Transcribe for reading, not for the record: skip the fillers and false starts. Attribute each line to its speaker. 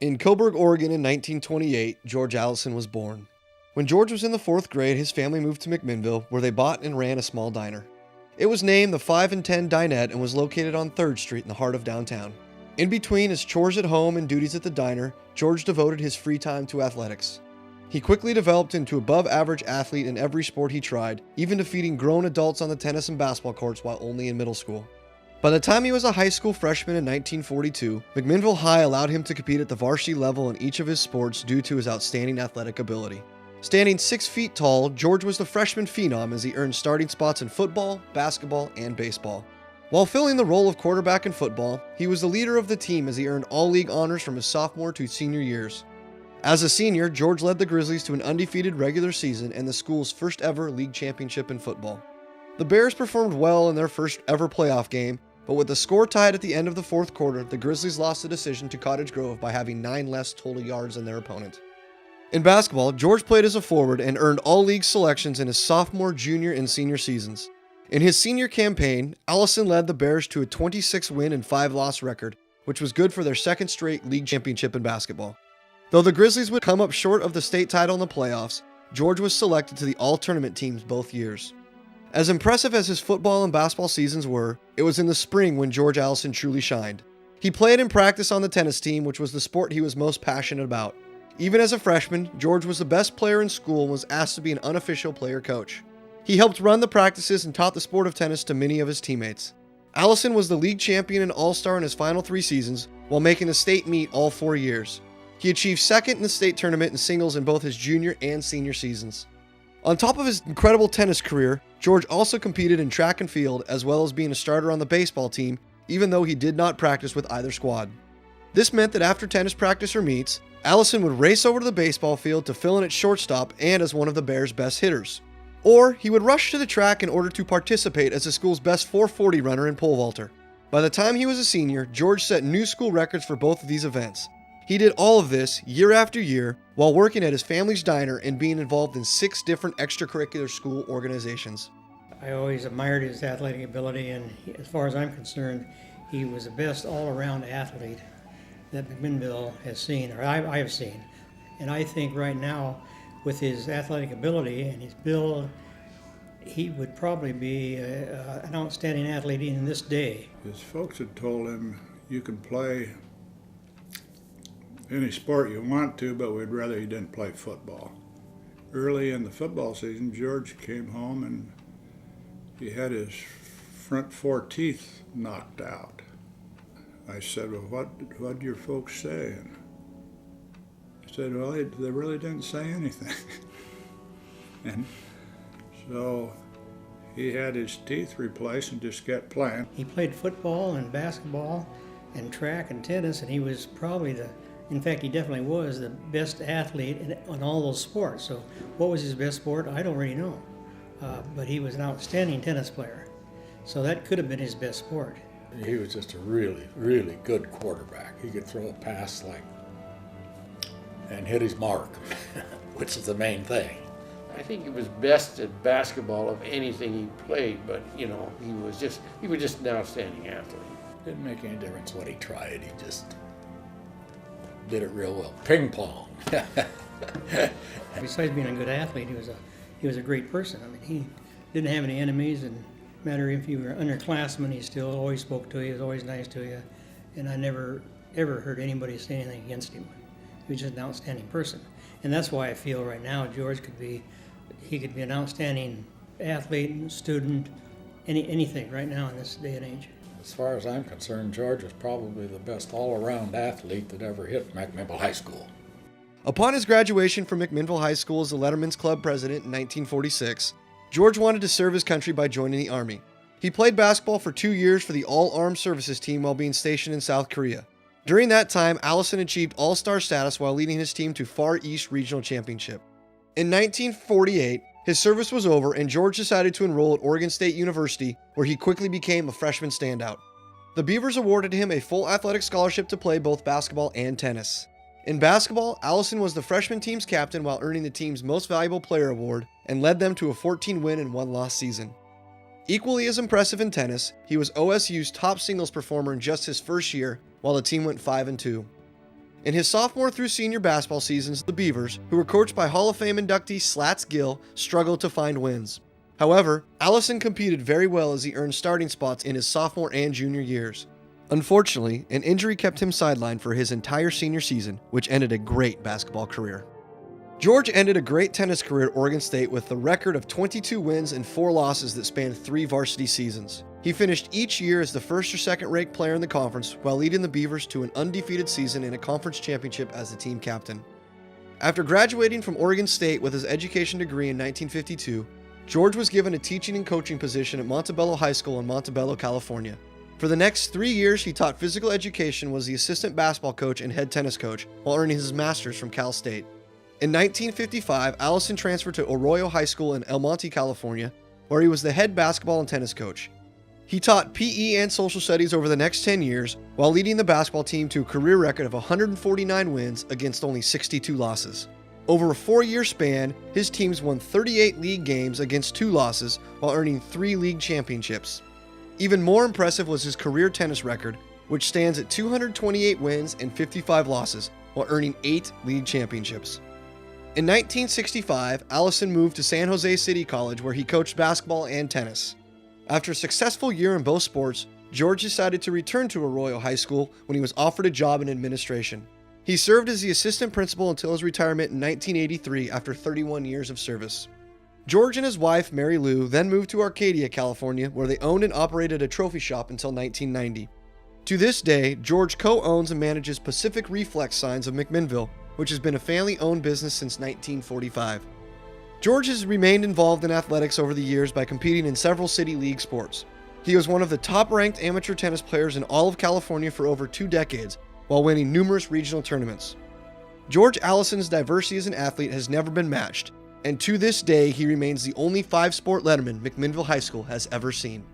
Speaker 1: In Coburg, Oregon in 1928, George Allison was born. When George was in the 4th grade, his family moved to McMinnville, where they bought and ran a small diner. It was named the 5 and 10 Dinette and was located on 3rd Street in the heart of downtown. In between his chores at home and duties at the diner, George devoted his free time to athletics. He quickly developed into an above-average athlete in every sport he tried, even defeating grown adults on the tennis and basketball courts while only in middle school. By the time he was a high school freshman in 1942, McMinnville High allowed him to compete at the varsity level in each of his sports due to his outstanding athletic ability. Standing 6 feet tall, George was the freshman phenom as he earned starting spots in football, basketball, and baseball. While filling the role of quarterback in football, he was the leader of the team as he earned all-league honors from his sophomore to senior years. As a senior, George led the Grizzlies to an undefeated regular season and the school's first ever league championship in football. The Bears performed well in their first ever playoff game, but with the score tied at the end of the 4th quarter, the Grizzlies lost the decision to Cottage Grove by having 9 less total yards than their opponent. In basketball, George played as a forward and earned all-league selections in his sophomore, junior, and senior seasons. In his senior campaign, Allison led the Bears to a 26-win and 5-loss record, which was good for their second straight league championship in basketball. Though the Grizzlies would come up short of the state title in the playoffs, George was selected to the all-tournament teams both years. As impressive as his football and basketball seasons were, it was in the spring when George Allison truly shined. He played and practiced on the tennis team, which was the sport he was most passionate about. Even as a freshman, George was the best player in school and was asked to be an unofficial player coach. He helped run the practices and taught the sport of tennis to many of his teammates. Allison was the league champion and all-star in his final 3 seasons, while making the state meet all 4 years. He achieved second in the state tournament in singles in both his junior and senior seasons. On top of his incredible tennis career, George also competed in track and field as well as being a starter on the baseball team, even though he did not practice with either squad. This meant that after tennis practice or meets, Allison would race over to the baseball field to fill in at shortstop and as one of the Bears' best hitters. Or he would rush to the track in order to participate as the school's best 440 runner in pole vaulter. By the time he was a senior, George set new school records for both of these events. He did all of this year after year while working at his family's diner and being involved in 6 different extracurricular school organizations.
Speaker 2: I always admired his athletic ability, and as far as I'm concerned, he was the best all-around athlete that McMinnville has seen, or I have seen. And I think right now, with his athletic ability and his build, he would probably be an outstanding athlete in this day.
Speaker 3: His folks had told him, you can play any sport you want to, but we'd rather you didn't play football. Early in the football season, George came home and he had his front 4 teeth knocked out. I said, well, what did your folks say? And he said, well, they really didn't say anything. And so he had his teeth replaced and just kept playing.
Speaker 2: He played football and basketball and track and tennis, and he was probably in fact, he definitely was the best athlete in all those sports. So what was his best sport? I don't really know. But he was an outstanding tennis player. So that could have been his best sport.
Speaker 4: He was just a really, really good quarterback. He could throw a pass and hit his mark, which is the main thing.
Speaker 5: I think he was best at basketball of anything he played, but he was just an outstanding athlete.
Speaker 4: Didn't make any difference what he tried. He just did it real well. Ping pong.
Speaker 2: Besides being a good athlete, he was a great person. I mean, he didn't have any enemies, and no matter if you were underclassman, he still always spoke to you. He was always nice to you, and I never ever heard anybody say anything against him. He was just an outstanding person, and that's why I feel right now George could be an outstanding athlete and student, anything right now in this day and age.
Speaker 4: As far as I'm concerned, George was probably the best all-around athlete that ever hit McMinnville High School.
Speaker 1: Upon his graduation from McMinnville High School as the Letterman's Club president in 1946, George wanted to serve his country by joining the Army. He played basketball for 2 years for the All-Armed Services team while being stationed in South Korea. During that time, Allison achieved All-Star status while leading his team to Far East Regional Championship. In 1948, his service was over and George decided to enroll at Oregon State University, where he quickly became a freshman standout. The Beavers awarded him a full athletic scholarship to play both basketball and tennis. In basketball, Allison was the freshman team's captain while earning the team's Most Valuable Player award and led them to a 14-win and 1-loss season. Equally as impressive in tennis, he was OSU's top singles performer in just his first year, while the team went 5-2. In his sophomore through senior basketball seasons, the Beavers, who were coached by Hall of Fame inductee Slats Gill, struggled to find wins. However, Allison competed very well as he earned starting spots in his sophomore and junior years. Unfortunately, an injury kept him sidelined for his entire senior season, which ended a great basketball career. George ended a great tennis career at Oregon State with a record of 22 wins and 4 losses that spanned 3 varsity seasons. He finished each year as the first or second ranked player in the conference while leading the Beavers to an undefeated season in a conference championship as the team captain. After graduating from Oregon State with his education degree in 1952, George was given a teaching and coaching position at Montebello High School in Montebello, California. For the next 3 years, he taught physical education, was the assistant basketball coach and head tennis coach, while earning his master's from Cal State. In 1955, Allison transferred to Arroyo High School in El Monte, California, where he was the head basketball and tennis coach. He taught PE and social studies over the next 10 years, while leading the basketball team to a career record of 149 wins against only 62 losses. Over a 4-year span, his teams won 38 league games against 2 losses, while earning 3 league championships. Even more impressive was his career tennis record, which stands at 228 wins and 55 losses, while earning 8 league championships. In 1965, Allison moved to San Jose City College, where he coached basketball and tennis. After a successful year in both sports, George decided to return to Arroyo High School when he was offered a job in administration. He served as the assistant principal until his retirement in 1983 after 31 years of service. George and his wife, Mary Lou, then moved to Arcadia, California, where they owned and operated a trophy shop until 1990. To this day, George co-owns and manages Pacific Reflex Signs of McMinnville, which has been a family-owned business since 1945. George has remained involved in athletics over the years by competing in several city league sports. He was one of the top-ranked amateur tennis players in all of California for over 2 decades, while winning numerous regional tournaments. George Allison's diversity as an athlete has never been matched, and to this day he remains the only 5-sport letterman McMinnville High School has ever seen.